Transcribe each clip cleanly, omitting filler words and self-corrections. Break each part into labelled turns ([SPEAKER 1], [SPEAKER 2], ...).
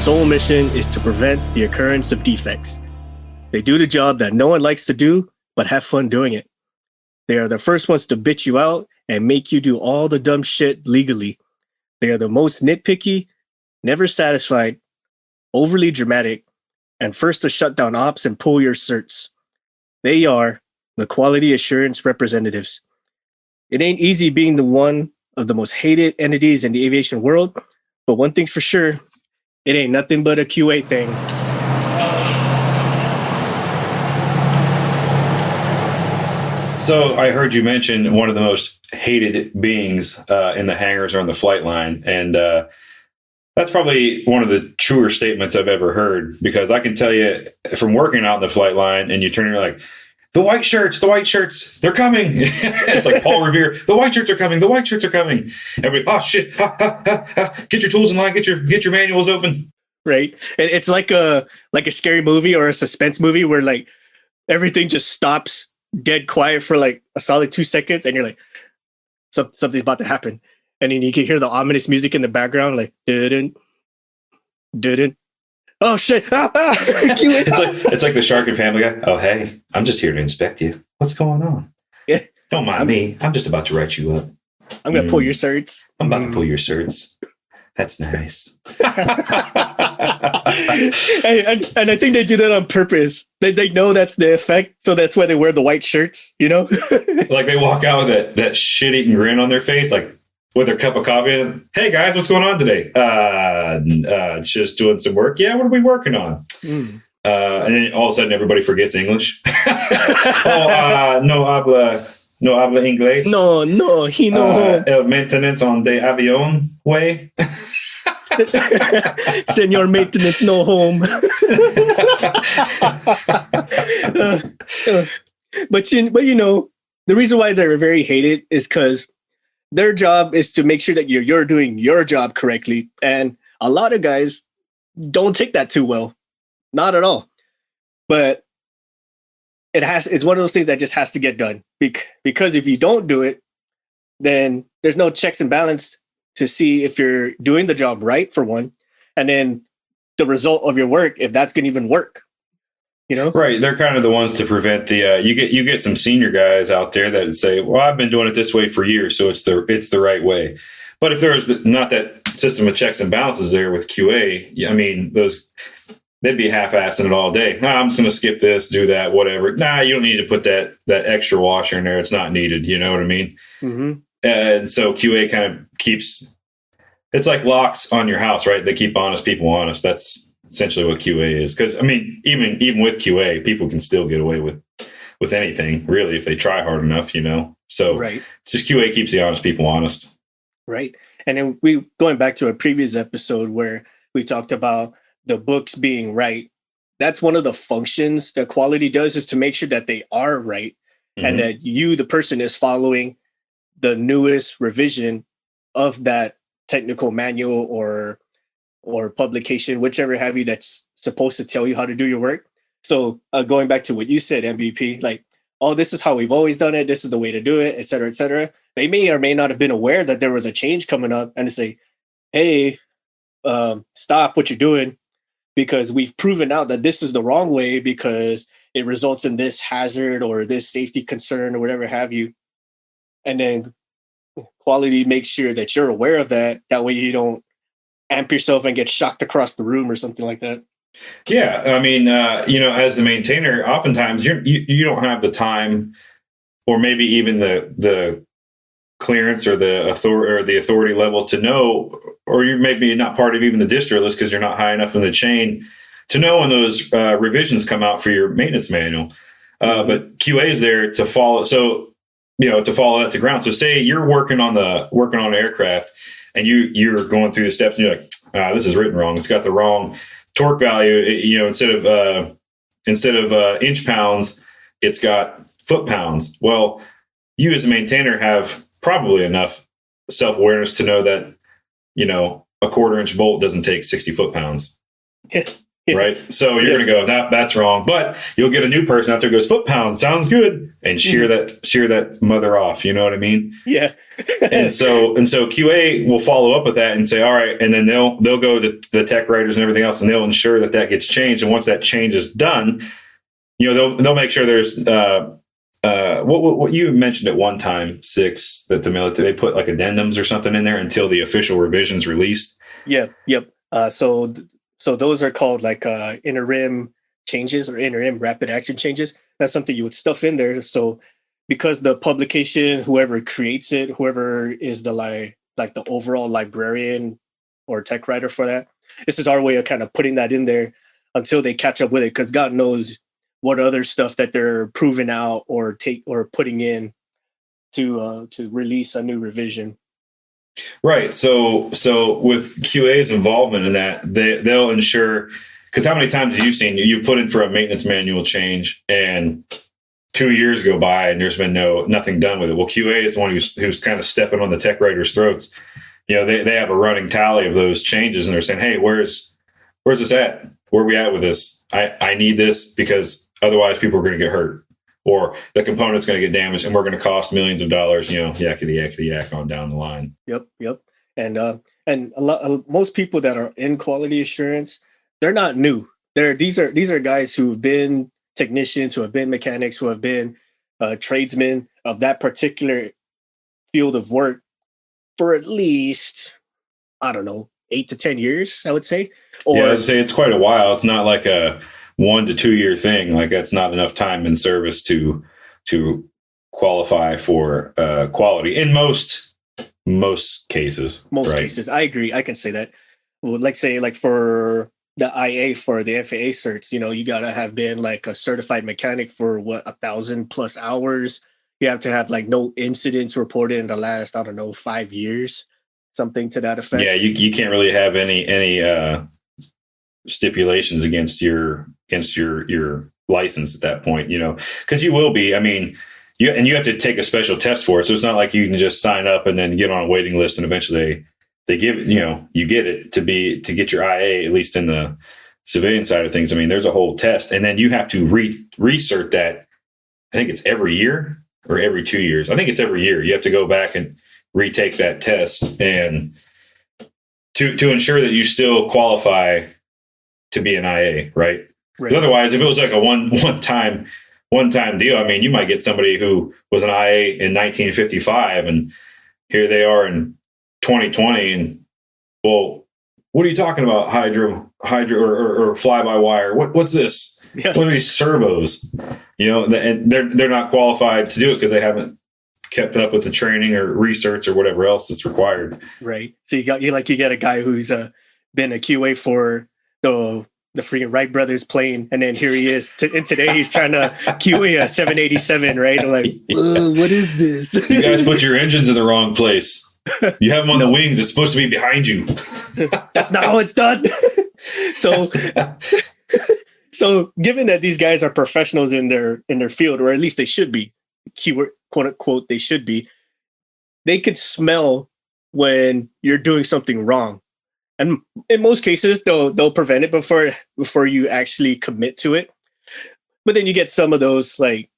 [SPEAKER 1] sole mission is to prevent the occurrence of defects. They do the job that no one likes to do, but have fun doing it. They are the first ones to bitch you out and make you do all the dumb shit legally. They are the most nitpicky, never satisfied, overly dramatic, and first to shut down ops and pull your certs. They are the quality assurance representatives. It ain't easy being the one of the most hated entities in the aviation world, but one thing's for sure, it ain't nothing but a QA thing.
[SPEAKER 2] So I heard you mention one of the most hated beings in the hangars or on the flight line, and that's probably one of the truer statements I've ever heard, because I can tell you from working out in the flight line, and you turn and you're like, the white shirts, they're coming. It's like Paul Revere, the white shirts are coming. Everybody, oh shit, get your tools in line, get your manuals open.
[SPEAKER 1] Right. And it's like a scary movie or a suspense movie where like everything just stops dead quiet for like a solid 2 seconds, and you're like, something's about to happen. And then you can hear the ominous music in the background, like didn't. Oh shit!
[SPEAKER 2] It's like the shark and Family Guy. Oh hey, I'm just here to inspect you. What's going on?
[SPEAKER 1] Yeah,
[SPEAKER 2] don't mind me. I'm just about to write you up.
[SPEAKER 1] I'm gonna pull your certs.
[SPEAKER 2] I'm about to pull your certs. That's nice.
[SPEAKER 1] and I think they do that on purpose. They know that's the effect, so that's why they wear the white shirts. You know,
[SPEAKER 2] like they walk out with that shit-eating grin on their face, like with their cup of coffee. And hey guys, what's going on today? Just doing some work. Yeah, what are we working on? And then all of a sudden, everybody forgets English. No habla inglés.
[SPEAKER 1] No, he no.
[SPEAKER 2] El maintenance on the avión way.
[SPEAKER 1] Senor maintenance, no home. But you know, the reason why they're very hated is because their job is to make sure that you're doing your job correctly. And a lot of guys don't take that too well. Not at all. But it's one of those things that just has to get done. Because if you don't do it, then there's no checks and balance to see if you're doing the job right, for one. And then the result of your work, if that's going to even work. You know? Right.
[SPEAKER 2] They're kind of the ones to prevent the, you get some senior guys out there that say, well, I've been doing it this way for years, so it's the right way. But if there's not that system of checks and balances there with QA, I mean, they'd be half-assing it all day. I'm just going to skip this, do that, whatever. You don't need to put that extra washer in there. It's not needed. You know what I mean? Mm-hmm. And so QA kind of keeps, it's like locks on your house, right? They keep honest people honest. That's essentially what QA is. Because, I mean, even with QA, people can still get away with anything, really, if they try hard enough, you know? So
[SPEAKER 1] right.
[SPEAKER 2] It's just QA keeps the honest people honest.
[SPEAKER 1] Right. And then going back to a previous episode where we talked about the books being right, that's one of the functions that quality does, is to make sure that they are right. Mm-hmm. And that you, the person, is following the newest revision of that technical manual or publication, whichever have you, that's supposed to tell you how to do your work. So going back to what you said, MVP, like, oh, this is how we've always done it. This is the way to do it, et cetera, et cetera. They may or may not have been aware that there was a change coming up, and to say, hey, stop what you're doing, because we've proven out that this is the wrong way because it results in this hazard or this safety concern or whatever have you. And then quality makes sure that you're aware of that. That way you don't amp yourself and get shocked across the room or something like that.
[SPEAKER 2] Yeah. I mean, as the maintainer, oftentimes you don't have the time, or maybe even the clearance or the authority level to know, or you're maybe not part of even the distro list because you're not high enough in the chain to know when those revisions come out for your maintenance manual. But QA is there to follow. So, to follow that to ground. So say you're working on an aircraft and you're going through the steps and you're like, this is written wrong. It's got the wrong torque value. Instead of inch pounds, it's got foot pounds. Well, you as a maintainer have probably enough self-awareness to know that, a 1/4 inch bolt doesn't take 60 foot pounds.
[SPEAKER 1] Yeah.
[SPEAKER 2] right? So you're going to go, nah, that's wrong. But you'll get a new person out there who goes, foot-pound, sounds good, and shear that mother off. You know what I mean?
[SPEAKER 1] Yeah.
[SPEAKER 2] and so QA will follow up with that and say, all right, and then they'll go to the tech writers and everything else, and they'll ensure that gets changed. And once that change is done, they'll make sure there's what you mentioned at one time, 6, that the military, they put like addendums or something in there until the official revision's released.
[SPEAKER 1] Yeah. Yep. So those are called like interim changes or interim rapid action changes. That's something you would stuff in there. So because the publication, whoever creates it, whoever is the like the overall librarian or tech writer for that, this is our way of kind of putting that in there until they catch up with it. Because God knows what other stuff that they're proving out or putting in to release a new revision.
[SPEAKER 2] Right. So with QA's involvement in that, they'll ensure, because how many times have you seen you put in for a maintenance manual change and 2 years go by and there's been nothing done with it? Well, QA is the one who's kind of stepping on the tech writers' throats. They have a running tally of those changes and they're saying, hey, where's this at? Where are we at with this? I need this because otherwise people are going to get hurt. Or the component's going to get damaged, and we're going to cost millions of dollars. Yakety yak on down the line.
[SPEAKER 1] Yep. And most people that are in quality assurance, they're not new. These are guys who've been technicians, who have been mechanics, who have been tradesmen of that particular field of work for at least, I don't know, 8 to 10 years, I would say.
[SPEAKER 2] Or I'd say it's quite a while. It's not like a 1 to 2 year thing. Like that's not enough time in service to qualify for quality in most cases.
[SPEAKER 1] Most cases, I agree. I can say that. Well, like for the IA, for the FAA certs, you gotta have been like a certified mechanic for 1,000+ hours. You have to have like no incidents reported in the last, I don't know, 5 years, something to that effect.
[SPEAKER 2] Yeah, you can't really have any stipulations against your license at that point, because you will be. I mean, you have to take a special test for it. So it's not like you can just sign up and then get on a waiting list and eventually they give it, you get it to get your IA, at least in the civilian side of things. I mean, there's a whole test, and then you have to recert that. I think it's every year or every 2 years. I think it's every year. You have to go back and retake that test and to ensure that you still qualify to be an IA, right? Because otherwise, if it was like a one-time deal, I mean, you might get somebody who was an IA in 1955, and here they are in 2020, and well, what are you talking about? Hydro or fly-by-wire? What's this? Yeah. What are these servos? And they're not qualified to do it because they haven't kept up with the training or research or whatever else that's required.
[SPEAKER 1] Right. So you get a guy who's been a QA for the freaking Wright brothers plane, and then here he is and today he's trying to QA a 787, right? I'm like, what is this?
[SPEAKER 2] You guys put your engines in the wrong place. You have them on the wings. It's supposed to be behind you.
[SPEAKER 1] That's not how it's done. So given that these guys are professionals in their field, or at least they should be, keyword quote unquote, they should be, they could smell when you're doing something wrong. And in most cases, they'll prevent it before you actually commit to it. But then you get some of those, like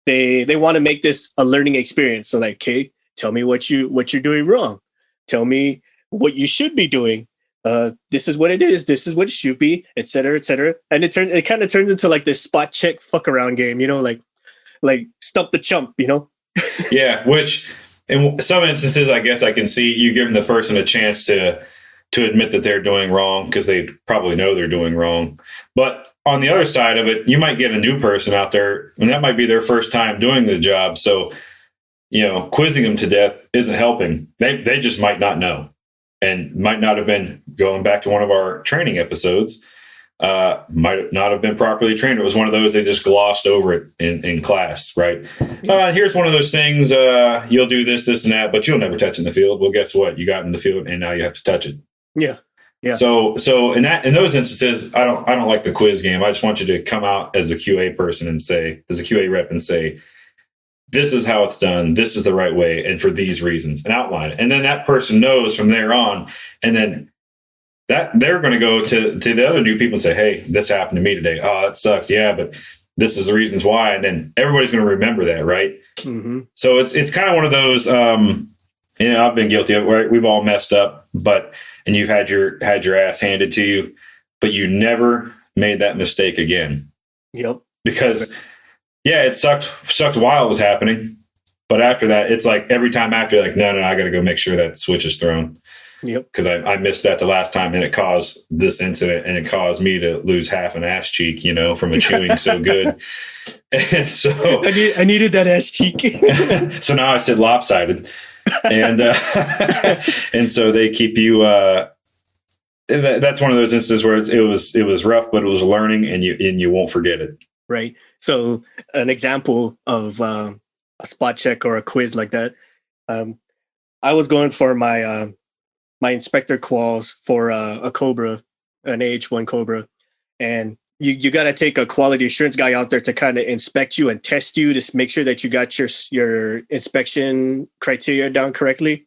[SPEAKER 1] they want to make this a learning experience. So like, okay, tell me what you're doing wrong. Tell me what you should be doing. This is what it is. This is what it should be, et cetera, et cetera. And it kind of turns into like this spot check fuck around game, like stump the chump,
[SPEAKER 2] Yeah, which in some instances, I guess I can see you giving the person a chance to admit that they're doing wrong because they probably know they're doing wrong. But on the other side of it, you might get a new person out there, and that might be their first time doing the job. So, quizzing them to death isn't helping. They just might not know, and might not have been, going back to one of our training episodes, might not have been properly trained. It was one of those, they just glossed over it in class, right? Here's one of those things, you'll do this, and that, but you'll never touch in the field. Well, guess what? You got in the field and now you have to touch it.
[SPEAKER 1] Yeah. Yeah.
[SPEAKER 2] So in those instances, I don't like the quiz game. I just want you to come out as a QA person and say, as a QA rep, and say, this is how it's done. This is the right way. And for these reasons, and outline it. And then that person knows from there on. And then that they're going to go to the other new people and say, hey, this happened to me today. Oh, that sucks. Yeah, but this is the reasons why. And then everybody's going to remember that, right?
[SPEAKER 1] Mm-hmm.
[SPEAKER 2] So it's kind of one of those, I've been guilty of it, right? We've all messed up, and you've had your ass handed to you, but you never made that mistake again.
[SPEAKER 1] Yep.
[SPEAKER 2] Because it sucked while it was happening. But after that, it's like every time after, like, no, I got to go make sure that switch is thrown.
[SPEAKER 1] Yep.
[SPEAKER 2] Because I missed that the last time, and it caused this incident, and it caused me to lose half an ass cheek, from a chewing so good. And so
[SPEAKER 1] I needed that ass cheek.
[SPEAKER 2] So now I sit lopsided, and and so they keep you. That's one of those instances where it was rough, but it was learning, and you won't forget it.
[SPEAKER 1] Right. So an example of a spot check or a quiz like that. I was going for my my inspector quals for a Cobra, an AH-1 Cobra, and you got to take a quality assurance guy out there to kind of inspect you and test you to make sure that you got your inspection criteria down correctly.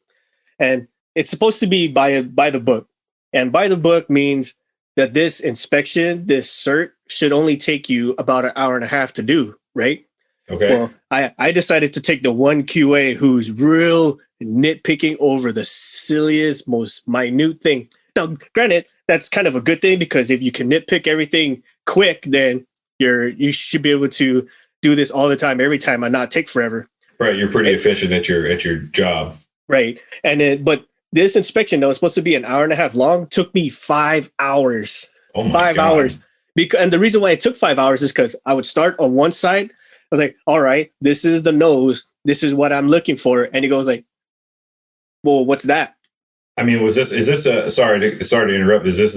[SPEAKER 1] And it's supposed to be by the book. And by the book means that this inspection, this cert, should only take you about an hour and a half to do, right?
[SPEAKER 2] Okay.
[SPEAKER 1] Well, I decided to take the one QA who's real nitpicking over the silliest, most minute thing. Now, granted, that's kind of a good thing, because if you can nitpick everything quick, then you should be able to do this all the time, every time, and not take forever.
[SPEAKER 2] Right. You're pretty efficient at your job.
[SPEAKER 1] Right. But this inspection that was supposed to be an hour and a half long took me 5 hours.
[SPEAKER 2] Oh my
[SPEAKER 1] 5
[SPEAKER 2] God.
[SPEAKER 1] hours. And the reason why it took 5 hours is because I would start on one side. I was like, all right, this is the nose. This is what I'm looking for. And he goes like, well, what's that?
[SPEAKER 2] I mean, is this a, sorry to interrupt. Is this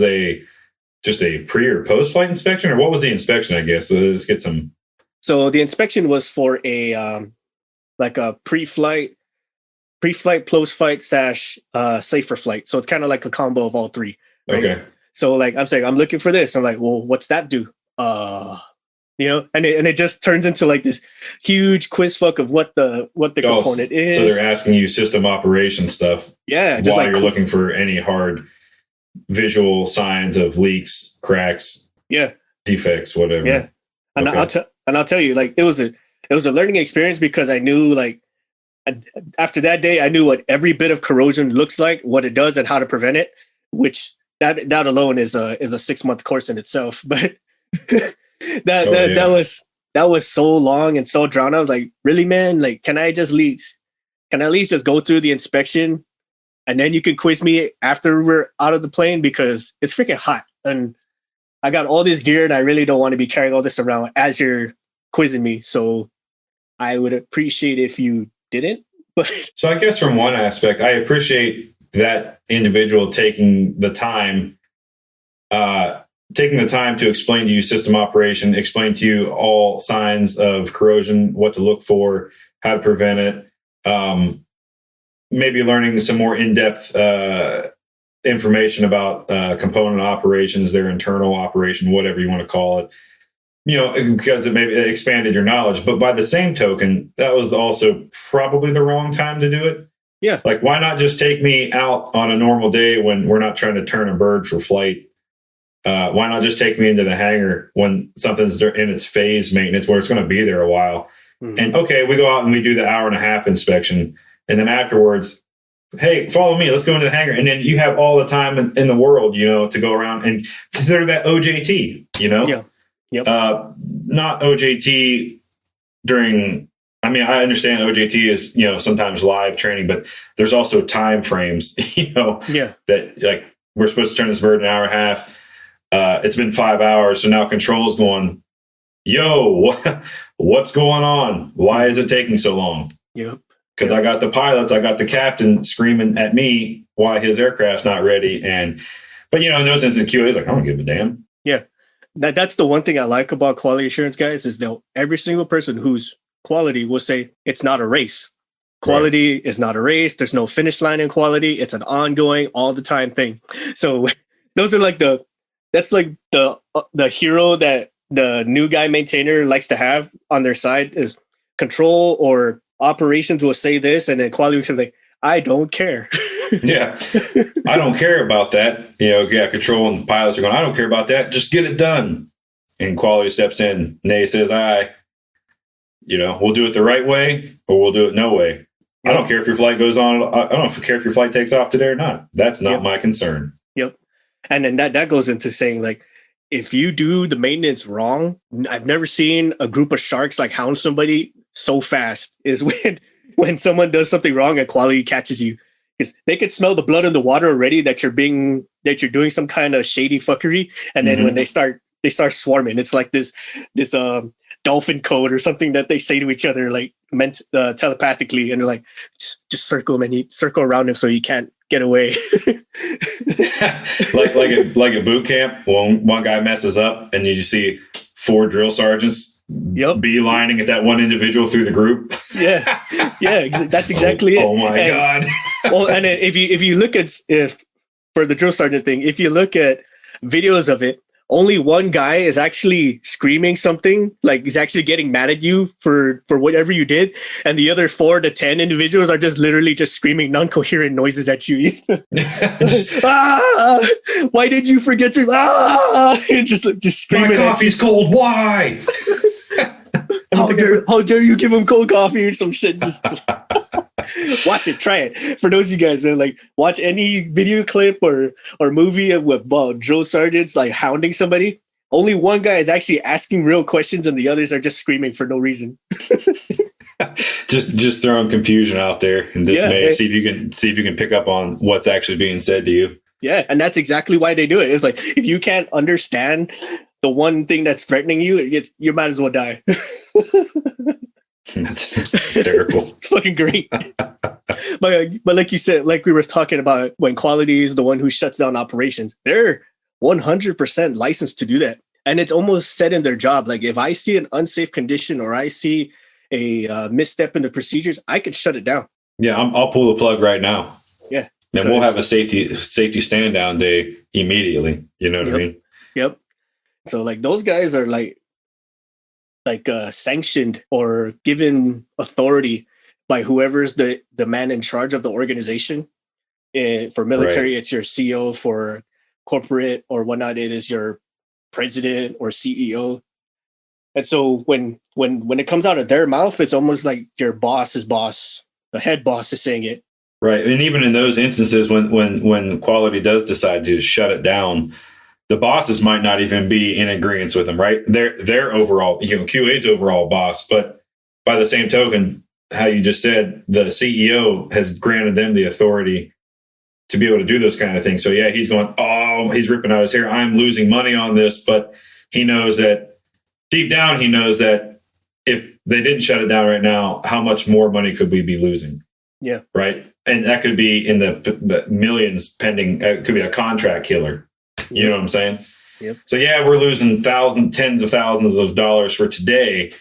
[SPEAKER 2] just a pre or post flight inspection, or what was the inspection? I guess let's get some.
[SPEAKER 1] So the inspection was for a like a pre-flight, post-flight / safer flight. So it's kind of like a combo of all three. Right?
[SPEAKER 2] Okay.
[SPEAKER 1] So like I'm saying, I'm looking for this. I'm like, well, what's that do? And it just turns into like this huge quiz fuck of what the component is.
[SPEAKER 2] So they're asking you system operation stuff.
[SPEAKER 1] Yeah, just
[SPEAKER 2] while you're looking for any hard visual signs of leaks, cracks, defects, whatever.
[SPEAKER 1] Yeah, and
[SPEAKER 2] okay.
[SPEAKER 1] I'll tell you, like it was a learning experience, because I knew, like, after that day, I knew what every bit of corrosion looks like, what it does, and how to prevent it. Which that alone is a 6-month course in itself. But that was so long and so drawn out. I was like, really, man? Like, can I at least just go through the inspection, and then you can quiz me after we're out of the plane, because it's freaking hot and I got all this gear and I really don't want to be carrying all this around as you're quizzing me. So I would appreciate if you didn't. But
[SPEAKER 2] so I guess from one aspect, I appreciate that individual taking the time to explain to you system operation, explain to you all signs of corrosion, what to look for, how to prevent it. Maybe learning some more in-depth information about component operations, their internal operation, whatever you want to call it, because it expanded your knowledge. But by the same token, that was also probably the wrong time to do it.
[SPEAKER 1] Yeah.
[SPEAKER 2] Like, why not just take me out on a normal day when we're not trying to turn a bird for flight? Why not just take me into the hangar when something's in its phase maintenance, where it's going to be there a while? Mm-hmm. And okay, we go out and we do the hour and a half inspection. And then afterwards, hey, follow me. Let's go into the hangar. And then you have all the time in the world, to go around and consider that OJT,
[SPEAKER 1] Yeah. Yep.
[SPEAKER 2] Not OJT during, I understand OJT is, sometimes live training, but there's also time frames, that, like, we're supposed to turn this bird an hour and a half. It's been 5 hours. So now control's going, yo, what's going on? Why is it taking so long?
[SPEAKER 1] Yep.
[SPEAKER 2] Because I got the pilots, I got the captain screaming at me why his aircraft's not ready. But in those instances, QA is like, I don't give a damn.
[SPEAKER 1] Yeah. That's the one thing I like about quality assurance guys, is every single person who's quality will say it's not a race. Quality is not a race. There's no finish line in quality. It's an ongoing, all the time thing. So those are like that's like the hero that the new guy maintainer likes to have on their side, is control or operations will say this, and then quality will say, like, I don't care.
[SPEAKER 2] Yeah. I don't care about that. Control and the pilots are going, I don't care about that. Just get it done. And quality steps in. Nay says, we'll do it the right way or we'll do it no way. Yep. I don't care if your flight goes on. I don't care if your flight takes off today or not. That's not my concern.
[SPEAKER 1] Yep. And then that goes into saying, like, if you do the maintenance wrong, I've never seen a group of sharks like hound somebody so fast is when someone does something wrong and quality catches you. Because they could smell the blood in the water already that you're doing some kind of shady fuckery. And then when they start swarming, it's like this dolphin code or something that they say to each other, like meant telepathically. And they're like, just circle him, and you circle around him so you can't get away.
[SPEAKER 2] like a boot camp, when one guy messes up and you see 4 drill sergeants beelining at that one individual through the group. Yeah,
[SPEAKER 1] that's exactly it.
[SPEAKER 2] Oh my God.
[SPEAKER 1] Well, and if you look at for the drill sergeant thing, if you look at videos of it, only one guy is actually screaming something, like he's actually getting mad at you for whatever you did, and the other 4 to 10 individuals are just literally just screaming non-coherent noises at you. Why did you forget to just screaming?
[SPEAKER 2] My coffee's cold. Why?
[SPEAKER 1] How dare you give him cold coffee or some shit? Just watch it, try it. For those of you guys, man, like watch any video clip or movie with drill sergeants like hounding somebody. Only one guy is actually asking real questions, and the others are just screaming for no reason.
[SPEAKER 2] just throwing confusion out there and dismay. See if you can pick up on what's actually being said to you. Yeah,
[SPEAKER 1] and that's exactly why they do it. It's like if you can't understand the one thing that's threatening you, you might as well die.
[SPEAKER 2] That's hysterical.
[SPEAKER 1] It's fucking great. But like you said, like we were talking about, when quality is the one who shuts down operations, they're 100% licensed to do that. And it's almost set in their job. Like if I see an unsafe condition or I see a misstep in the procedures, I could shut it down.
[SPEAKER 2] Yeah, I'll pull the plug right now.
[SPEAKER 1] Yeah.
[SPEAKER 2] Then we'll have a safety stand down day immediately. You know what I mean?
[SPEAKER 1] Yep. So like those guys are like sanctioned or given authority by whoever's the man in charge of the organization. For military, It's your CEO. For corporate or whatnot, it is your president or CEO. And so when it comes out of their mouth, it's almost like your boss's boss, the head boss, is saying it.
[SPEAKER 2] Right. And even in those instances, when quality does decide to shut it down, the bosses might not even be in agreement with them, right? They're overall, QA's overall boss, but by the same token, how you just said, the CEO has granted them the authority to be able to do those kind of things. So yeah, he's going, he's ripping out his hair. I'm losing money on this, but he knows that deep down, he knows that if they didn't shut it down right now, how much more money could we be losing?
[SPEAKER 1] Yeah.
[SPEAKER 2] Right. And that could be in the millions pending. It could be a contract killer. You know what I'm saying?
[SPEAKER 1] Yep.
[SPEAKER 2] So yeah, we're losing tens of thousands of dollars for today.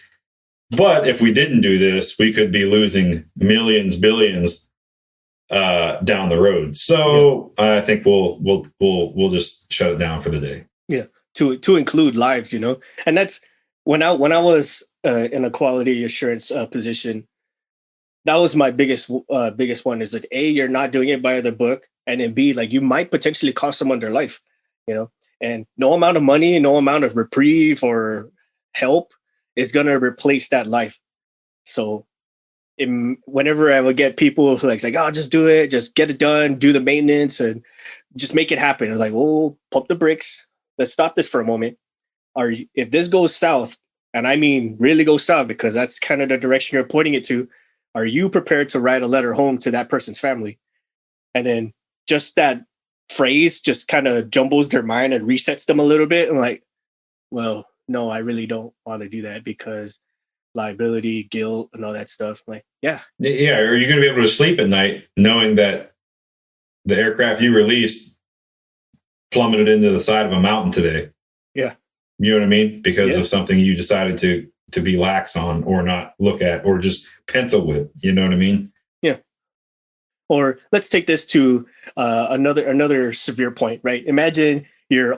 [SPEAKER 2] But if we didn't do this, we could be losing millions, billions down the road. So I think we'll just shut it down for the day.
[SPEAKER 1] Yeah. To include lives, and that's when I was in a quality assurance position. That was my biggest one, is that A, you're not doing it by the book, and then B, like you might potentially cost someone their life. And no amount of money, no amount of reprieve or help is going to replace that life. So whenever I would get people who like, just do it, just get it done, do the maintenance and just make it happen. It's like, well, pump the brakes. Let's stop this for a moment. If this goes south, and I mean really go south, because that's kind of the direction you're pointing it to, are you prepared to write a letter home to that person's family? And then just that phrase just kind of jumbles their mind and resets them a little bit. I'm like, well, no, I really don't want to do that because liability, guilt, and all that stuff. I'm like, yeah.
[SPEAKER 2] Are you going to be able to sleep at night knowing that the aircraft you released plummeted into the side of a mountain today?
[SPEAKER 1] Yeah.
[SPEAKER 2] You know what I mean? Because of something you decided to be lax on or not look at or just pencil with. You know what I mean?
[SPEAKER 1] Yeah. Or let's take this to another severe point, right? Imagine you're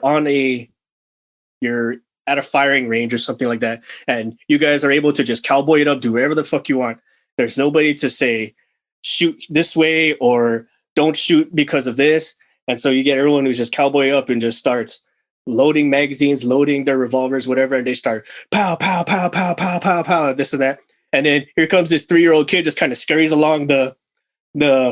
[SPEAKER 1] at a firing range or something like that, and you guys are able to just cowboy it up, do whatever the fuck you want. There's nobody to say, shoot this way or don't shoot because of this. And so you get everyone who's just cowboy up and just starts loading magazines, loading their revolvers, whatever, and they start pow, pow, pow, pow, pow, pow, pow, this and that. And then here comes this 3-year-old kid just kind of scurries along the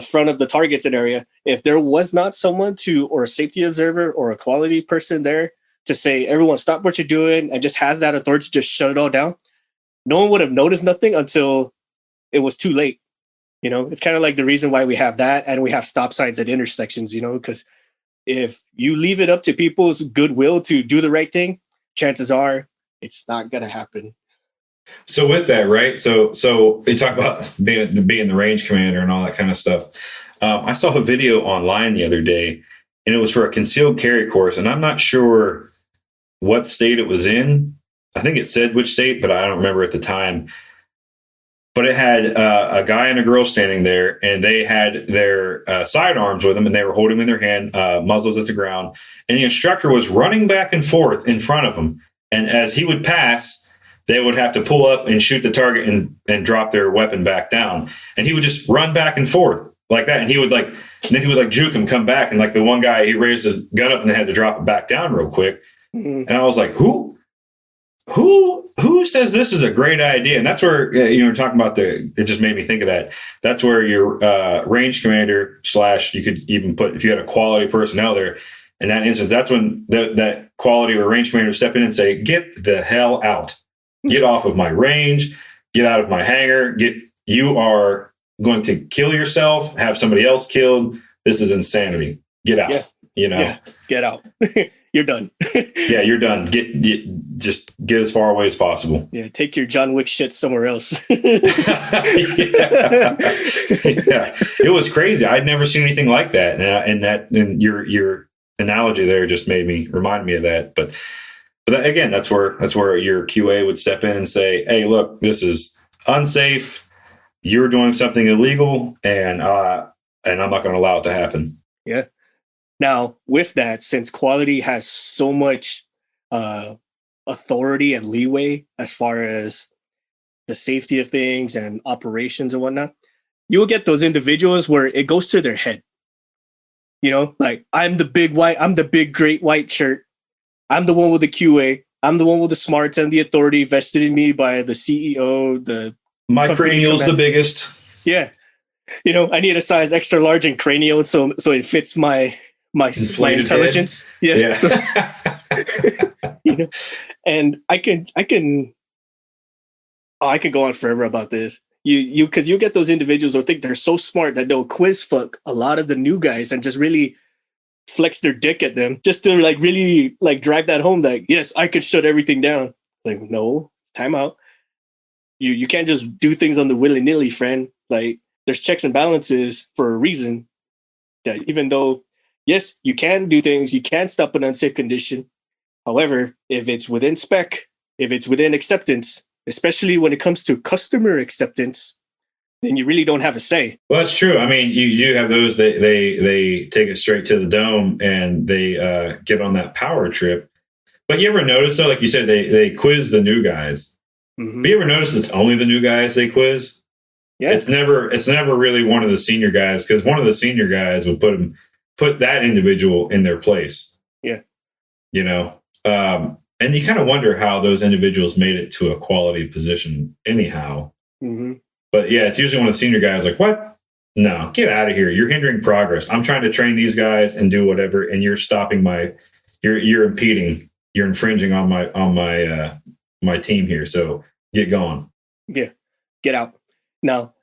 [SPEAKER 1] front of the targets area. If there was not someone or a safety observer or a quality person there to say, everyone stop what you're doing, and just has that authority to just shut it all down, no one would have noticed nothing until it was too late. It's kind of like the reason why we have that and we have stop signs at intersections, because if you leave it up to people's goodwill to do the right thing, chances are it's not going to happen.
[SPEAKER 2] So with that, right? So you talk about being the range commander and all that kind of stuff. I saw a video online the other day, and it was for a concealed carry course, and I'm not sure what state it was in. I think it said which state, but I don't remember at the time. But it had a guy and a girl standing there, and they had their sidearms with them, and they were holding them in their hand, muzzles at the ground. And the instructor was running back and forth in front of them. And as he would pass, they would have to pull up and shoot the target and drop their weapon back down. And he would just run back and forth like that. And he would juke him, come back. And like the one guy, he raised his gun up and they had to drop it back down real quick. Mm-hmm. And I was like, who says this is a great idea? And that's where, we're talking about it just made me think of that. That's where your range commander / you could even put, if you had a quality personnel there in that instance, that's when that quality or range commander step in and say, get the hell out, get off of my range, get out of my hangar, you are going to kill yourself, have somebody else killed. This is insanity. Get out,
[SPEAKER 1] get out. You're done.
[SPEAKER 2] Yeah, you're done. Just get as far away as possible.
[SPEAKER 1] Yeah, take your John Wick shit somewhere else.
[SPEAKER 2] Yeah. It was crazy. I'd never seen anything like that. And your analogy there just reminded me of that. But again, that's where your QA would step in and say, "Hey, look, this is unsafe. You're doing something illegal, and I'm not going to allow it to happen."
[SPEAKER 1] Yeah. Now, with that, since quality has so much authority and leeway as far as the safety of things and operations and whatnot, you will get those individuals where it goes to their head. Like, I'm the big great white shirt. I'm the one with the QA. I'm the one with the smarts and the authority vested in me by the CEO.
[SPEAKER 2] My cranial's the biggest.
[SPEAKER 1] Yeah. I need a size extra large in cranial so it fits my intelligence. Head. Yeah. And I can go on forever about this. Because you get those individuals who think they're so smart that they'll quiz fuck a lot of the new guys and just really flex their dick at them just to really drive that home. Like, yes, I could shut everything down. Like, no, time out. You can't just do things on the willy-nilly, friend. Like, there's checks and balances for a reason. That even though, yes, you can do things, you can stop an unsafe condition. However, if it's within spec, if it's within acceptance, especially when it comes to customer acceptance, then you really don't have a say.
[SPEAKER 2] Well, that's true. I mean, you do have those that they take it straight to the dome and they get on that power trip. But you ever notice, though, like you said, they quiz the new guys. Mm-hmm. But you ever notice it's only the new guys they quiz? Yeah. It's never really one of the senior guys, because one of the senior guys would put that individual in their place.
[SPEAKER 1] Yeah.
[SPEAKER 2] And you kind of wonder how those individuals made it to a quality position anyhow. Mm-hmm. But yeah, it's usually one of the senior guys like, what? No, get out of here. You're hindering progress. I'm trying to train these guys and do whatever, and you're stopping you're impeding, you're infringing on my team here. So get going.
[SPEAKER 1] Yeah. Get out. Now,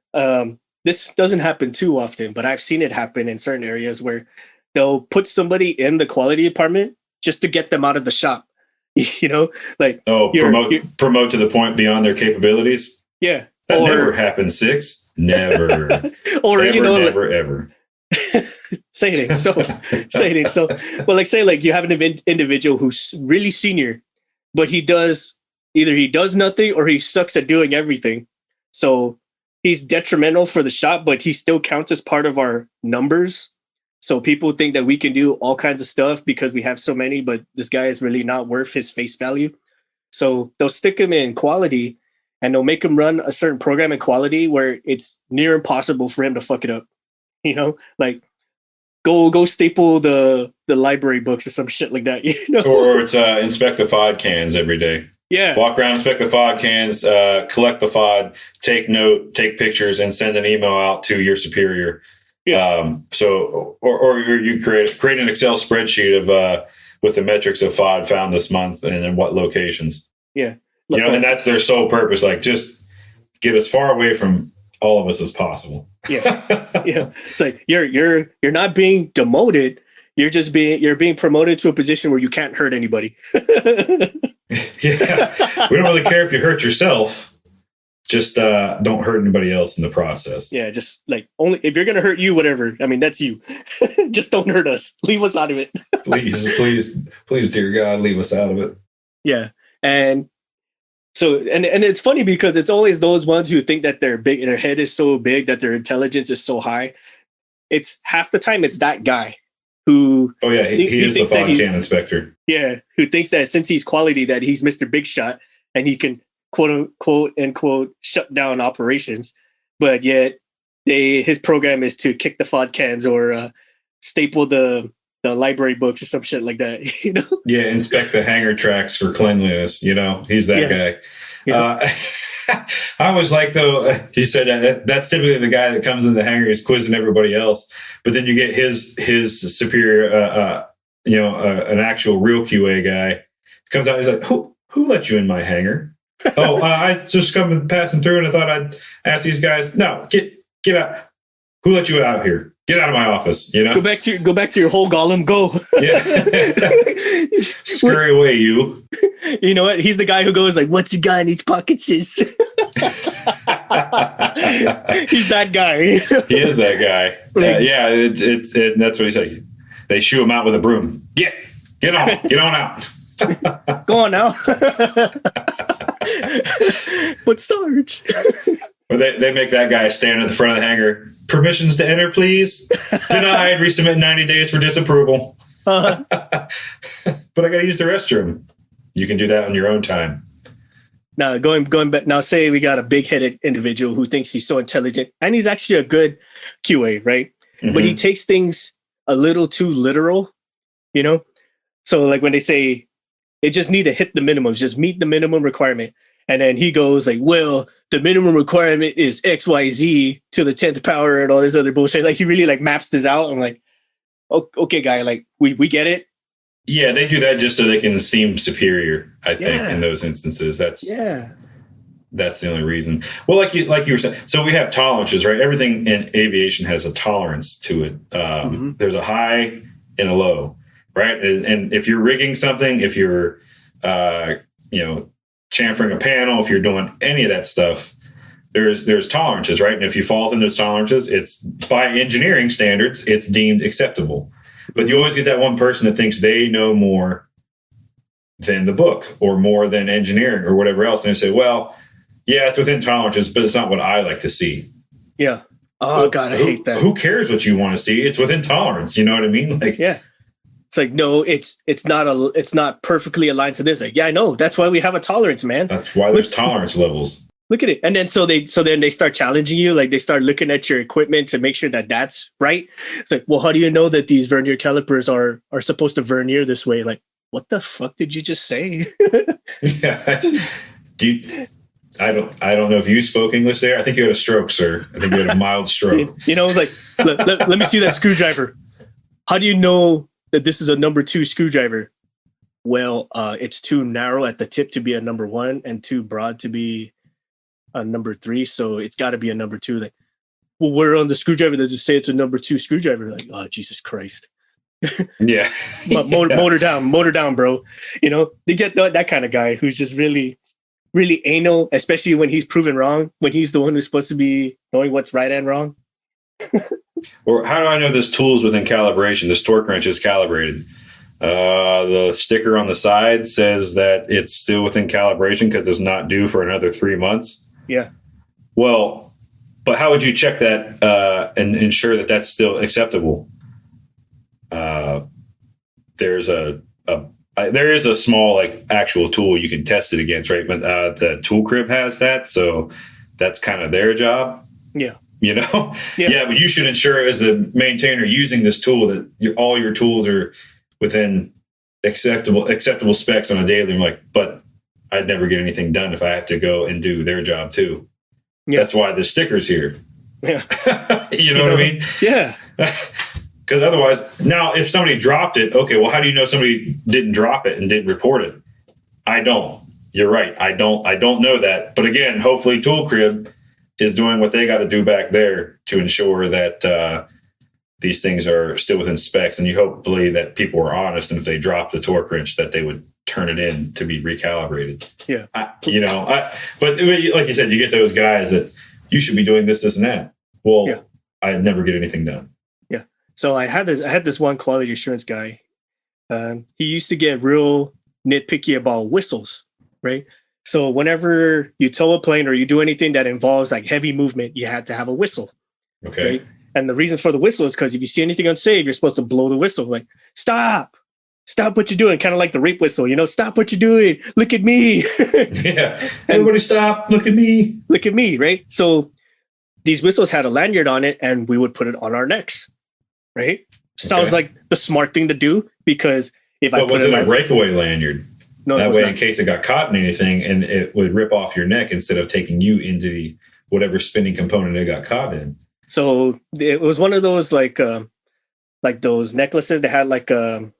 [SPEAKER 1] this doesn't happen too often, but I've seen it happen in certain areas where they'll put somebody in the quality department just to get them out of the shop. Like,
[SPEAKER 2] promote to the point beyond their capabilities.
[SPEAKER 1] Yeah,
[SPEAKER 2] that never happens. Six, never,
[SPEAKER 1] or
[SPEAKER 2] never.
[SPEAKER 1] Say it ain't so. Well, say you have an individual who's really senior, but he does nothing or he sucks at doing everything. So he's detrimental for the shop, but he still counts as part of our numbers. So people think that we can do all kinds of stuff because we have so many, but this guy is really not worth his face value. So they'll stick him in quality, and they'll make him run a certain program in quality where it's near impossible for him to fuck it up. You know, like go staple the library books or some shit like that. You know,
[SPEAKER 2] or it's inspect the FOD cans every day.
[SPEAKER 1] Yeah,
[SPEAKER 2] walk around, inspect the FOD cans, collect the FOD, take note, take pictures, and send an email out to your superior. Yeah. Or you create an Excel spreadsheet of with the metrics of FOD found this month and in what locations.
[SPEAKER 1] Yeah.
[SPEAKER 2] You know, and that's their sole purpose. Like, just get as far away from all of us as possible.
[SPEAKER 1] Yeah. Yeah. It's like you're not being demoted. You're being promoted to a position where you can't hurt anybody.
[SPEAKER 2] Yeah. We don't really care if you hurt yourself. Just don't hurt anybody else in the process.
[SPEAKER 1] Yeah, just like only if you're gonna hurt you, whatever. I mean, that's you. Just don't hurt us. Leave us out of it.
[SPEAKER 2] please, dear God, leave us out of it.
[SPEAKER 1] Yeah. And so and it's funny because it's always those ones who think that they're big, their head is so big, that their intelligence is so high. It's half the time it's that guy who
[SPEAKER 2] he is the FOD can inspector.
[SPEAKER 1] Yeah, who thinks that since he's quality that he's Mr. Big Shot and he can quote unquote shut down operations, but yet his program is to kick the FOD cans or staple the library books or some shit like that. You know? Yeah,
[SPEAKER 2] inspect the hangar tracks for cleanliness. You know, he's that guy. Yeah. I was like, though, you said that's typically the guy that comes in the hangar is quizzing everybody else, but then you get his superior, an actual real QA guy comes out. He's like, who let you in my hangar? I just passing through, and I thought I'd ask these guys. No, get out. Who let you out here? Get out of my office. You know,
[SPEAKER 1] go back to your whole golem. Go.
[SPEAKER 2] Yeah, scurry away, you.
[SPEAKER 1] You know what? He's the guy who goes like, "What's he got in his pockets?" He's that guy.
[SPEAKER 2] He is that guy. That's what he's like. They shoo him out with a broom. Get on out.
[SPEAKER 1] Go on now. But Sarge.
[SPEAKER 2] Or they make that guy stand at the front of the hangar. Permissions to enter, please. Denied. Resubmit 90 days for disapproval. But I got to use the restroom. You can do that on your own time.
[SPEAKER 1] Now, going back. Now, say we got a big-headed individual who thinks he's so intelligent, and he's actually a good QA, right? Mm-hmm. But he takes things a little too literal, you know? So, like when they say, it just need to hit the minimums, just meet the minimum requirement. And then he goes like, well, the minimum requirement is XYZ to the 10th power and all this other bullshit. Like he really like maps this out. I'm like, okay, guy, like we get it.
[SPEAKER 2] Yeah, they do that just so they can seem superior, I think, in those instances. That's the only reason. Well, like you were saying, so we have tolerances, right? Everything in aviation has a tolerance to it. There's a high and a low, right? And if you're rigging something, if you're, chamfering a panel, if you're doing any of that stuff, there's tolerances, right? And if you fall within those tolerances, it's by engineering standards, it's deemed acceptable. But you always get that one person that thinks they know more than the book or more than engineering or whatever else. And they say, well, yeah, it's within tolerances, but it's not what I like to see.
[SPEAKER 1] Yeah. Oh, God, I hate that.
[SPEAKER 2] Who cares what you want to see? It's within tolerance. You know what I mean? Like,
[SPEAKER 1] yeah. It's like, no, it's not perfectly aligned to this. Like, yeah, I know. That's why we have a tolerance, man.
[SPEAKER 2] That's why there's tolerance levels.
[SPEAKER 1] Look at it. And then so then they start challenging you. Like they start looking at your equipment to make sure that that's right. It's like, well, how do you know that these vernier calipers are supposed to vernier this way? Like, what the fuck did you just say?
[SPEAKER 2] Yeah. I don't know if you spoke English there. I think you had a stroke, sir. I think you had a mild stroke.
[SPEAKER 1] You know, it's like, let me see that screwdriver. How do you know that this is a number 2 screwdriver? Well, it's too narrow at the tip to be a number 1 and too broad to be a number 3. So it's got to be a number 2. Like, well, where on the screwdriver does it say it's a number 2 screwdriver? Like, oh, Jesus Christ.
[SPEAKER 2] Yeah.
[SPEAKER 1] Motor down, bro. You know, they get that kind of guy who's just really, really anal, especially when he's proven wrong, when he's the one who's supposed to be knowing what's right and wrong.
[SPEAKER 2] Or how do I know this tool's within calibration? This torque wrench is calibrated. The sticker on the side says that it's still within calibration because it's not due for another 3 months.
[SPEAKER 1] Yeah.
[SPEAKER 2] Well, but how would you check that and ensure that that's still acceptable? There's a there is a small like actual tool you can test it against, right? But the tool crib has that, so that's kind of their job.
[SPEAKER 1] Yeah.
[SPEAKER 2] You know,
[SPEAKER 1] Yeah.
[SPEAKER 2] But you should ensure as the maintainer using this tool that all your tools are within acceptable specs on a daily. I'm like, but I'd never get anything done if I have to go and do their job too. Yeah. That's why the sticker's here.
[SPEAKER 1] Yeah.
[SPEAKER 2] You know what I mean?
[SPEAKER 1] Yeah.
[SPEAKER 2] Because otherwise, now if somebody dropped it, okay, well, how do you know somebody didn't drop it and didn't report it? I don't. You're right. I don't know that. But again, hopefully Tool Crib is doing what they got to do back there to ensure that these things are still within specs. And you hopefully that people are honest, and if they drop the torque wrench, that they would turn it in to be recalibrated.
[SPEAKER 1] Yeah.
[SPEAKER 2] But like you said, you get those guys that you should be doing this, and that. Well, yeah. I'd never get anything done.
[SPEAKER 1] Yeah. So I had this one quality assurance guy. He used to get real nitpicky about whistles, right? So whenever you tow a plane or you do anything that involves like heavy movement, you had to have a whistle.
[SPEAKER 2] Okay.
[SPEAKER 1] Right? And the reason for the whistle is because if you see anything unsafe, you're supposed to blow the whistle. Like, stop what you're doing. Kind of like the rape whistle, stop what you're doing. Look at me.
[SPEAKER 2] Yeah. Everybody stop. Look at me.
[SPEAKER 1] Look at me. Right. So these whistles had a lanyard on it, and we would put it on our necks. Right. Sounds like the smart thing to do, because
[SPEAKER 2] was it a breakaway lanyard?
[SPEAKER 1] No,
[SPEAKER 2] that way, in case it got caught in anything, and it would rip off your neck instead of taking you into whatever spinning component it got caught in.
[SPEAKER 1] So it was one of those like those necklaces that had like a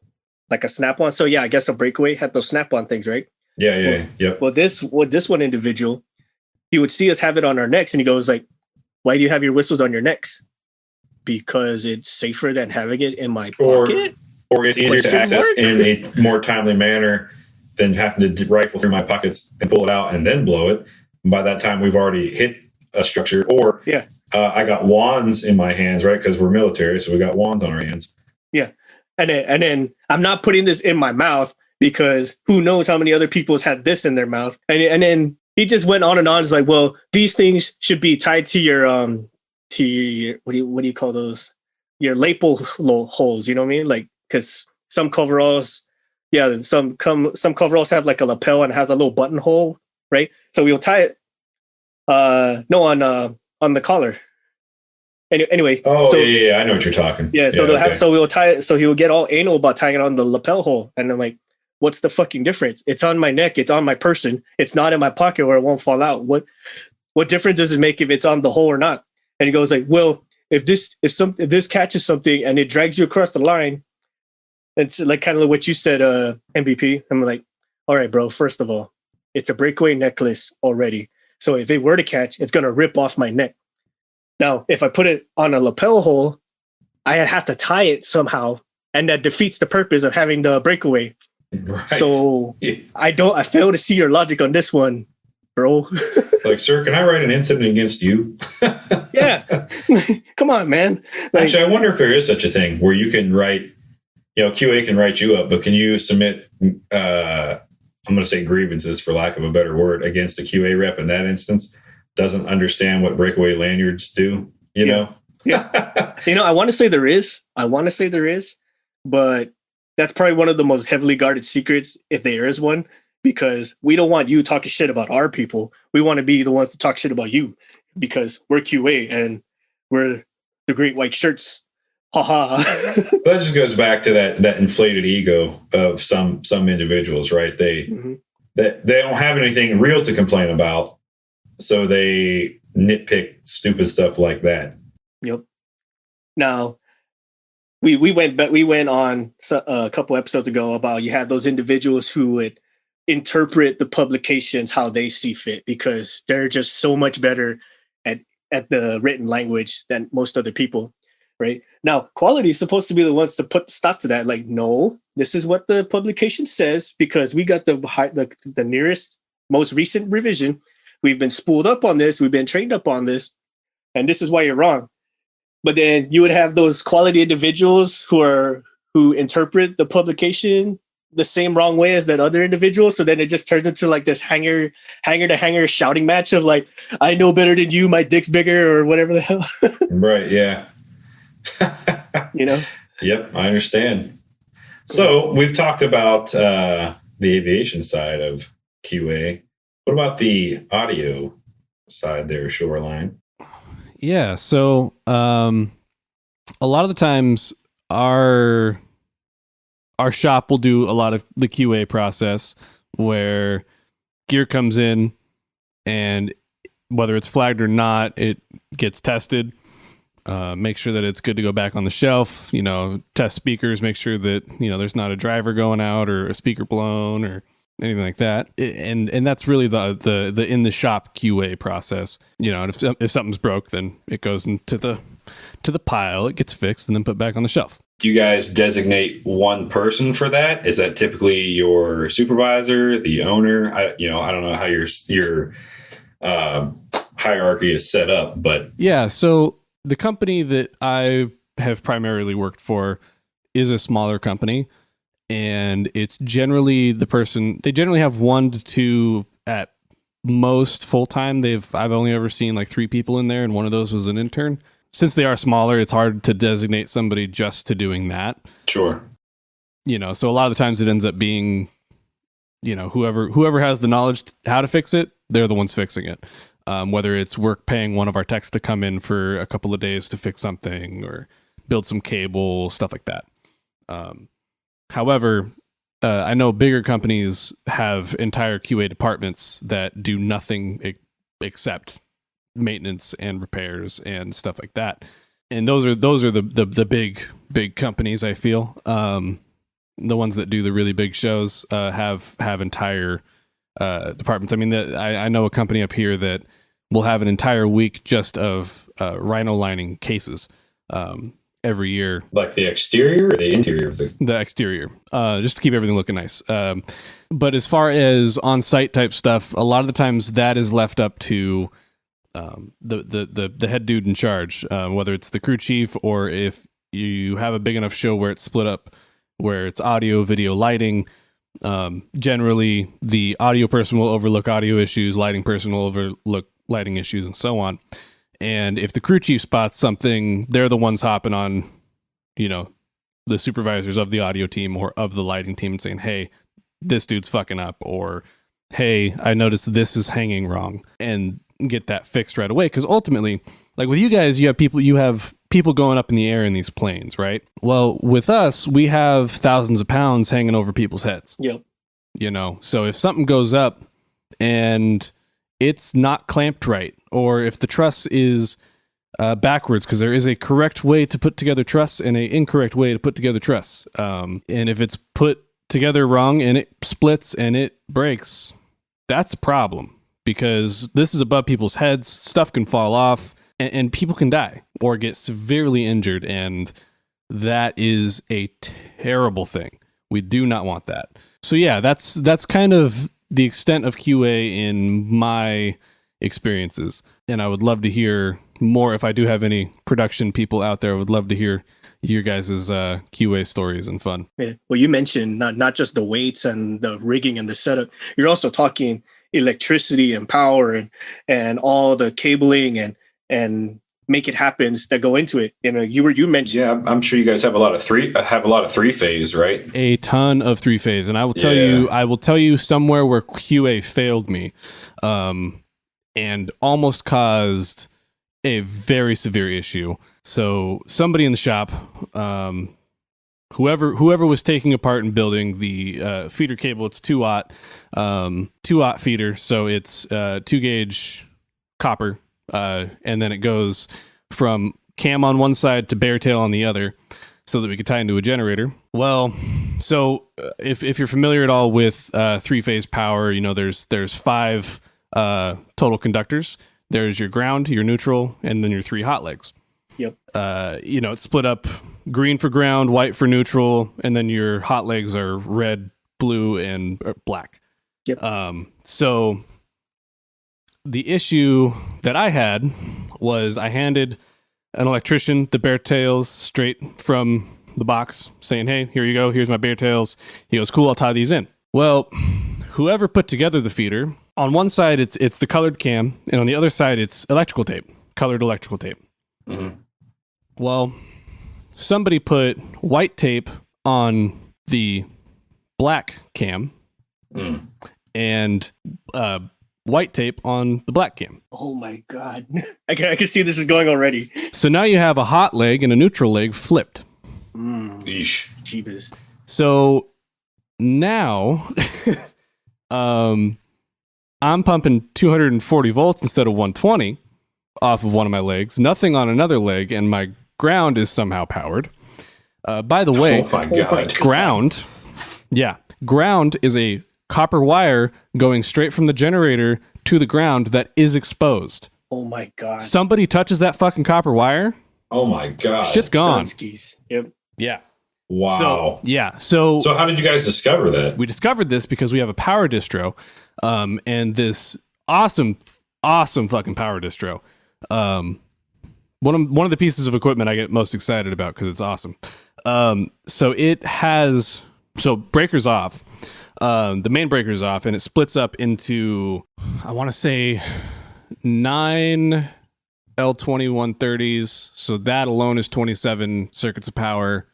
[SPEAKER 1] snap-on. So yeah, I guess a breakaway had those snap-on things, right?
[SPEAKER 2] Yeah.
[SPEAKER 1] Well, this one individual, he would see us have it on our necks, and he goes like, "Why do you have your whistles on your necks?" Because it's safer than having it in my pocket.
[SPEAKER 2] Or it's easier to access in a more timely manner than having to rifle through my pockets and pull it out and then blow it. And by that time, we've already hit a structure. Or I got wands in my hands, right? Because we're military, so we got wands on our hands.
[SPEAKER 1] Yeah, and then I'm not putting this in my mouth, because who knows how many other people has had this in their mouth. And then he just went on and on. It's like, well, these things should be tied to your what do you call those? Your lapel holes. You know what I mean? Like, because some coveralls. Yeah, some coveralls have like a lapel and has a little buttonhole, right? So we'll tie it. On the collar. Anyway.
[SPEAKER 2] Oh, so, yeah, I know what you're talking.
[SPEAKER 1] Yeah, so so we'll tie it. So he will get all anal about tying it on the lapel hole, and then like, what's the fucking difference? It's on my neck. It's on my person. It's not in my pocket where it won't fall out. What difference does it make if it's on the hole or not? And he goes like, well, if this catches something and it drags you across the line. It's like kind of what you said, MVP. I'm like, all right, bro, first of all, it's a breakaway necklace already. So if it were to catch, it's going to rip off my neck. Now, if I put it on a lapel hole, I have to tie it somehow. And that defeats the purpose of having the breakaway. Right. So I fail to see your logic on this one, bro.
[SPEAKER 2] Like, sir, can I write an incident against you?
[SPEAKER 1] Yeah. Come on, man. Like,
[SPEAKER 2] actually, I wonder if there is such a thing where you can write, QA can write you up, but can you submit, I'm going to say grievances for lack of a better word, against a QA rep in that instance? Doesn't understand what breakaway lanyards do, you know?
[SPEAKER 1] Yeah. I want to say there is, but that's probably one of the most heavily guarded secrets, if there is one, because we don't want you talking shit about our people. We want to be the ones to talk shit about you, because we're QA and we're the great white shirts.
[SPEAKER 2] That just goes back to that inflated ego of some individuals, right? They don't have anything real to complain about, so they nitpick stupid stuff like that.
[SPEAKER 1] Yep. Now, we went on a couple episodes ago about you have those individuals who would interpret the publications how they see fit, because they're just so much better at the written language than most other people. Right now, quality is supposed to be the ones to put stop to that. Like, no, this is what the publication says, because we got the nearest, most recent revision. We've been spooled up on this. We've been trained up on this, and this is why you're wrong. But then you would have those quality individuals who interpret the publication the same wrong way as that other individual. So then it just turns into like this hanger to hanger shouting match of like, I know better than you. My dick's bigger, or whatever the hell.
[SPEAKER 2] Right. Yeah.
[SPEAKER 1] Yep,
[SPEAKER 2] I understand. So we've talked about the aviation side of QA. What about the audio side there, Shoreline?
[SPEAKER 3] Yeah. So a lot of the times our shop will do a lot of the QA process where gear comes in and whether it's flagged or not, it gets tested. Make sure that it's good to go back on the shelf. Test speakers. Make sure that there's not a driver going out or a speaker blown or anything like that. And that's really the in the shop QA process. And if something's broke, then it goes into the pile. It gets fixed and then put back on the shelf.
[SPEAKER 2] Do you guys designate one person for that? Is that typically your supervisor, the owner? I don't know how your hierarchy is set up, but
[SPEAKER 3] yeah. So the company that I have primarily worked for is a smaller company, and it's generally they generally have 1 to 2 at most full time. I've only ever seen like 3 people in there, and one of those was an intern. Since they are smaller, it's hard to designate somebody just to doing that.
[SPEAKER 2] Sure.
[SPEAKER 3] So a lot of the times it ends up being, whoever has the knowledge how to fix it, they're the ones fixing it. Whether it's work paying one of our techs to come in for a couple of days to fix something or build some cable, stuff like that. However, I know bigger companies have entire QA departments that do nothing except maintenance and repairs and stuff like that. And those are the big companies, I feel. The ones that do the really big shows have entire departments. I mean, I know a company up here that will have an entire week just of rhino lining cases every year.
[SPEAKER 2] Like the exterior or the interior of
[SPEAKER 3] the exterior, just to keep everything looking nice. But as far as on-site type stuff, a lot of the times that is left up to the head dude in charge, whether it's the crew chief or if you have a big enough show where it's split up, where it's audio, video, lighting. Generally, the audio person will overlook audio issues, lighting person will overlook lighting issues, and so on. And if the crew chief spots something, they're the ones hopping on, the supervisors of the audio team or of the lighting team and saying, "Hey, this dude's fucking up," or "Hey, I noticed this is hanging wrong," and get that fixed right away. Because ultimately, like with you guys, you have people going up in the air in these planes, right? Well, with us, we have thousands of pounds hanging over people's heads.
[SPEAKER 1] Yep.
[SPEAKER 3] So if something goes up and it's not clamped right, or if the truss is backwards, because there is a correct way to put together truss and an incorrect way to put together truss. And if it's put together wrong and it splits and it breaks, that's a problem. Because this is above people's heads, stuff can fall off, and people can die or get severely injured, and that is a terrible thing. We do not want that. So yeah, that's kind of the extent of QA in my experiences, and I would love to hear more. If I do have any production people out there, I would love to hear your guys' QA stories and fun.
[SPEAKER 1] Yeah. Well, you mentioned not just the weights and the rigging and the setup. You're also talking electricity and power and all the cabling and make it happens that go into it. You mentioned.
[SPEAKER 2] Yeah, I'm sure you guys have a lot of three phase, right?
[SPEAKER 3] A ton of 3-phase, and I will tell you somewhere where QA failed me, and almost caused a very severe issue. So somebody in the shop, whoever was taking apart and building the feeder cable, it's 2-aught, 2-aught feeder. So it's 2-gauge copper, and then it goes from cam on one side to bear tail on the other, so that we could tie into a generator. Well, so if you're familiar at all with 3-phase power, there's 5 total conductors. There's your ground, your neutral, and then your 3 hot legs.
[SPEAKER 1] Yep.
[SPEAKER 3] It's split up green for ground, white for neutral, and then your hot legs are red, blue, and black.
[SPEAKER 1] Yep.
[SPEAKER 3] So the issue that I had was I handed an electrician the bear tails straight from the box, saying, "Hey, here you go. Here's my bear tails." He goes, "Cool, I'll tie these in." Well, whoever put together the feeder, on one side it's the colored cam, and on the other side it's electrical tape, colored electrical tape.
[SPEAKER 2] Mm-hmm.
[SPEAKER 3] Well, somebody put white tape on the black cam
[SPEAKER 2] Mm.
[SPEAKER 3] and white tape on the black cam.
[SPEAKER 1] Oh my God. I can see this is going already.
[SPEAKER 3] So now you have a hot leg and a neutral leg flipped.
[SPEAKER 2] Yeesh.
[SPEAKER 1] Jeebus.
[SPEAKER 3] So now I'm pumping 240 volts instead of 120 off of one of my legs, nothing on another leg, and my ground is somehow powered. By the way,
[SPEAKER 2] Oh my God.
[SPEAKER 3] ground is a copper wire going straight from the generator to the ground that is exposed.
[SPEAKER 1] Oh my God.
[SPEAKER 3] Somebody touches that fucking copper wire,
[SPEAKER 2] Oh my God.
[SPEAKER 3] shit's gone.
[SPEAKER 1] Skis. Yep.
[SPEAKER 3] Yeah.
[SPEAKER 2] Wow.
[SPEAKER 3] So
[SPEAKER 2] So how did you guys discover that?
[SPEAKER 3] we discovered this because we have a Power Distro, and this awesome fucking Power Distro. One of the pieces of equipment I get most excited about because it's awesome. So it has breakers off. The main breaker's off, and it splits up into, I want to say, 9 L2130s. So that alone is 27 circuits of power,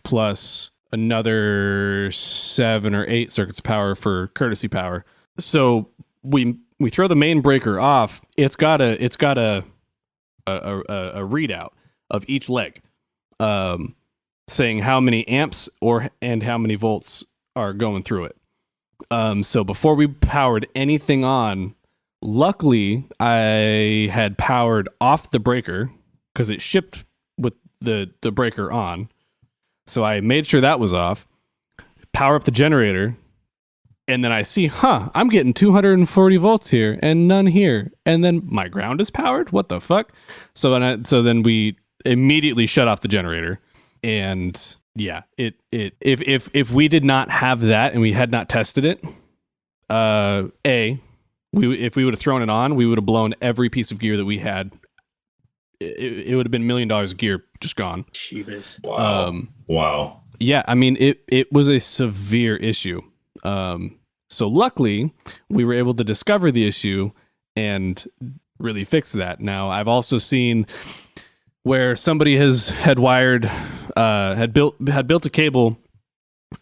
[SPEAKER 3] plus another 7 or 8 circuits of power for courtesy power. So we throw the main breaker off. It's got a readout of each leg, saying how many amps and how many volts are going through it. So before we powered anything on, luckily I had powered off the breaker because it shipped with the breaker on. So I made sure that was off, power up the generator, and then I see, I'm getting 240 volts here and none here. And then my ground is powered? What the fuck? So then we immediately shut off the generator. And yeah, if we did not have that and we had not tested it, if we would have thrown it on, we would have blown every piece of gear that we had. It would have been $1 million of gear just gone.
[SPEAKER 1] Jeebus.
[SPEAKER 2] Wow. Wow.
[SPEAKER 3] Yeah, I mean, it was a severe issue. So luckily, we were able to discover the issue and really fix that. Now, I've also seen where somebody had built a cable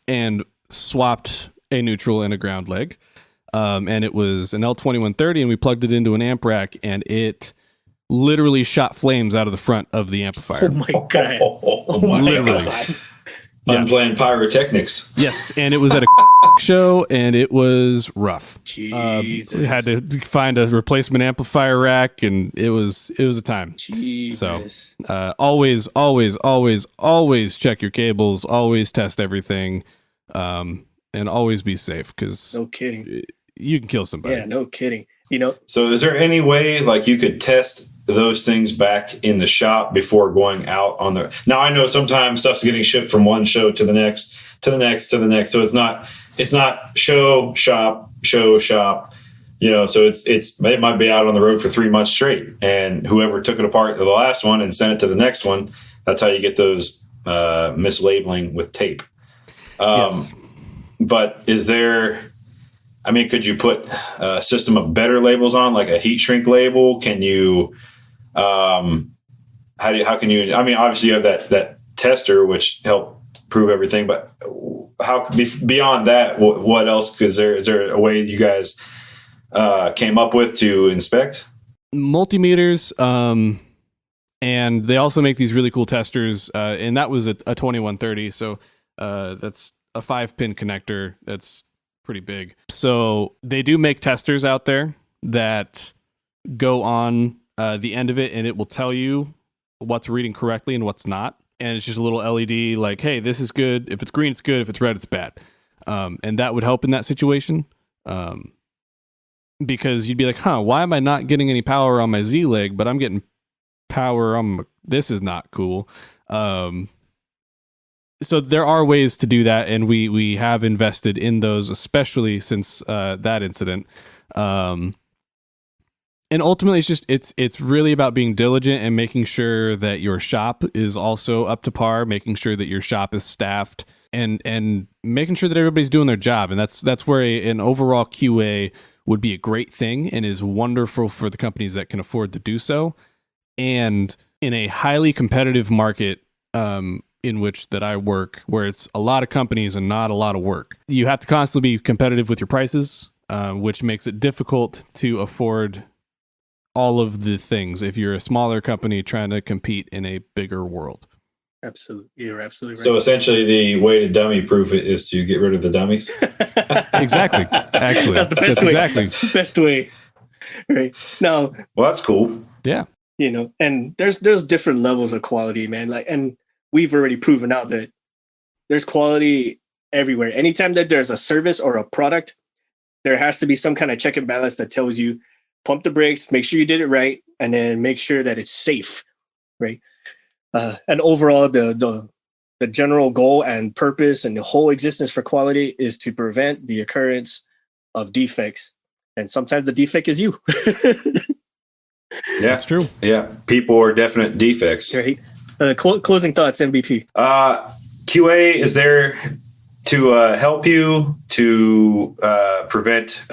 [SPEAKER 3] and swapped a neutral and a ground leg, and it was an L2130, and we plugged it into an amp rack, and it literally shot flames out of the front of the amplifier.
[SPEAKER 1] Oh my God.
[SPEAKER 2] Oh my
[SPEAKER 3] Literally.
[SPEAKER 2] God.
[SPEAKER 3] Yeah.
[SPEAKER 2] Unplanned pyrotechnics.
[SPEAKER 3] Yes, and it was at a show, and it was rough.
[SPEAKER 1] Jesus.
[SPEAKER 3] We had to find a replacement amplifier rack, and it was a time.
[SPEAKER 1] Jesus.
[SPEAKER 3] So always check your cables, always test everything, and always be safe, because
[SPEAKER 1] No kidding.
[SPEAKER 3] you can kill somebody.
[SPEAKER 1] Yeah, no kidding. You know,
[SPEAKER 2] So is there any way like you could test those things back in the shop before going out on the... Now I know sometimes stuff's getting shipped from one show to the next, to the next, to the next. So it's not show, shop, you know, so it might be out on the road for 3 months straight. And whoever took it apart to the last one and sent it to the next one, that's how you get those mislabeling with tape.
[SPEAKER 3] Yes.
[SPEAKER 2] But is there... I mean, could you put a system of better labels on, like a heat shrink label? Can you, how can you, I mean, obviously you have that tester, which help prove everything, but how beyond that, what else? Is there a way you guys came up with to inspect?
[SPEAKER 3] Multimeters, and they also make these really cool testers, and that was a 2130. So that's a 5-pin connector. That's pretty big. So they do make testers out there that go on the end of it, and it will tell you what's reading correctly and what's not. And it's just a little LED like, hey, this is good. If it's green, it's good. If it's red, it's bad. And that would help in that situation. Because you'd be like, why am I not getting any power on my Z leg, but I'm getting power on this is not cool. So there are ways to do that, and we have invested in those, especially since that incident. And ultimately, it's really about being diligent and making sure that your shop is also up to par, making sure that your shop is staffed, and making sure that everybody's doing their job. And that's where an overall QA would be a great thing and is wonderful for the companies that can afford to do so. And in a highly competitive market, in which that I work, where it's a lot of companies and not a lot of work. You have to constantly be competitive with your prices, which makes it difficult to afford all of the things if you're a smaller company trying to compete in a bigger world.
[SPEAKER 1] Absolutely. You're absolutely right.
[SPEAKER 2] So essentially, the way to dummy proof it is to get rid of the dummies.
[SPEAKER 3] Exactly. Actually,
[SPEAKER 1] that's the best way.
[SPEAKER 3] Exactly.
[SPEAKER 1] Best way. Right. Now,
[SPEAKER 2] well, that's cool.
[SPEAKER 3] Yeah.
[SPEAKER 1] And there's different levels of quality, man. And we've already proven out that there's quality everywhere. Anytime that there's a service or a product, there has to be some kind of check and balance that tells you, pump the brakes, make sure you did it right, and then make sure that it's safe, right? And overall, the general goal and purpose and the whole existence for quality is to prevent the occurrence of defects. And sometimes the defect is you.
[SPEAKER 2] Yeah,
[SPEAKER 3] that's true.
[SPEAKER 2] Yeah, people are definite defects.
[SPEAKER 1] Right. Closing thoughts, MVP.
[SPEAKER 2] QA is there to help you to prevent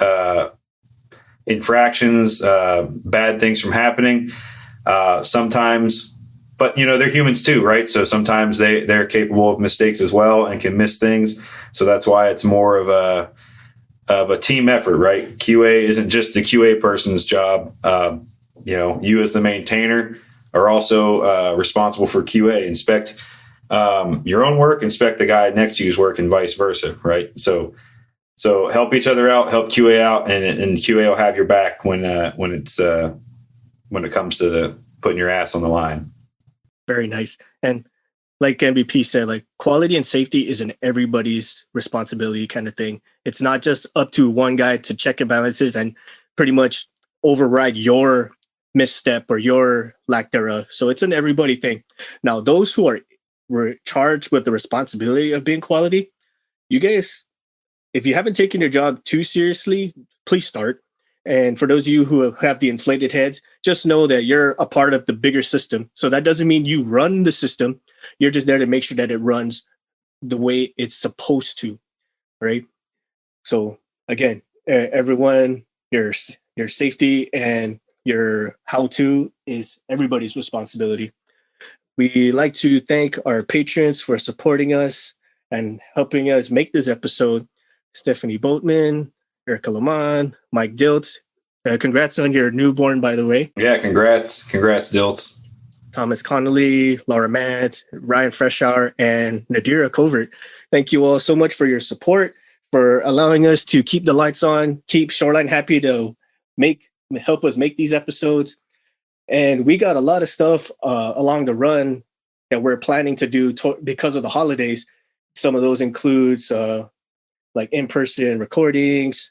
[SPEAKER 2] infractions, bad things from happening. Sometimes, but they're humans too, right? So sometimes they're capable of mistakes as well and can miss things. So that's why it's more of a team effort, right? QA isn't just the QA person's job. You as the maintainer are also responsible for QA. Inspect your own work, inspect the guy next to you's work, and vice versa, right? So help each other out, help QA out, and QA will have your back when it comes to putting your ass on the line.
[SPEAKER 1] Very nice. And like MVP said, like quality and safety is an everybody's responsibility kind of thing. It's not just up to one guy to check and balances and pretty much override your misstep or your lack thereof. So it's an everybody thing. Now, those who were charged with the responsibility of being quality, you guys, if you haven't taken your job too seriously, please start. And for those of you who have the inflated heads, just know that you're a part of the bigger system. So that doesn't mean you run the system. You're just there to make sure that it runs the way it's supposed to, right? So again, everyone, your safety and your how-to is everybody's responsibility. We like to thank our patrons for supporting us and helping us make this episode. Stephanie Boatman, Erica Lamont, Mike Diltz. Congrats on your newborn, by the way.
[SPEAKER 2] Yeah, congrats, Diltz.
[SPEAKER 1] Thomas Connolly, Laura Matt, Ryan Freshour, and Nadira Covert. Thank you all so much for your support, for allowing us to keep the lights on, keep Shoreline happy to help us make these episodes. And we got a lot of stuff along the run that we're planning to do because of the holidays. Some of those includes like in-person recordings,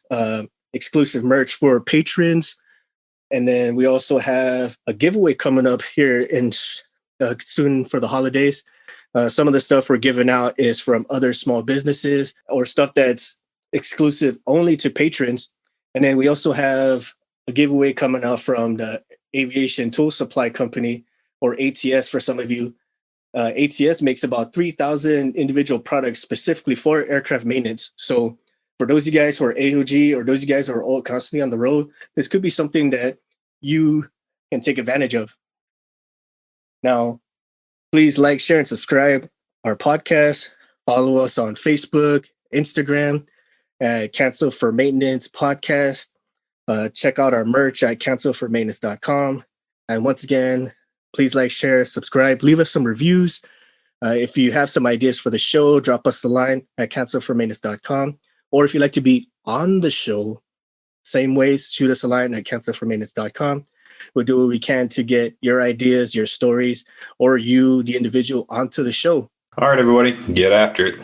[SPEAKER 1] exclusive merch for patrons. And then we also have a giveaway coming up here in soon for the holidays. Some of the stuff we're giving out is from other small businesses or stuff that's exclusive only to patrons. And then we also have a giveaway coming out from the Aviation Tool Supply Company, or ATS for some of you. ATS makes about 3,000 individual products specifically for aircraft maintenance. So for those of you guys who are AOG or those of you guys who are all constantly on the road, this could be something that you can take advantage of. Now, please like, share, and subscribe our podcast. Follow us on Facebook, Instagram, at Cancel for Maintenance Podcast. Check out our merch at cancelformaintenance.com. And once again, please like, share, subscribe, leave us some reviews. If you have some ideas for the show, drop us a line at cancelformaintenance.com. Or if you'd like to be on the show, same ways, shoot us a line at cancelformaintenance.com. We'll do what we can to get your ideas, your stories, or you, the individual, onto the show.
[SPEAKER 2] All right, everybody, get after it.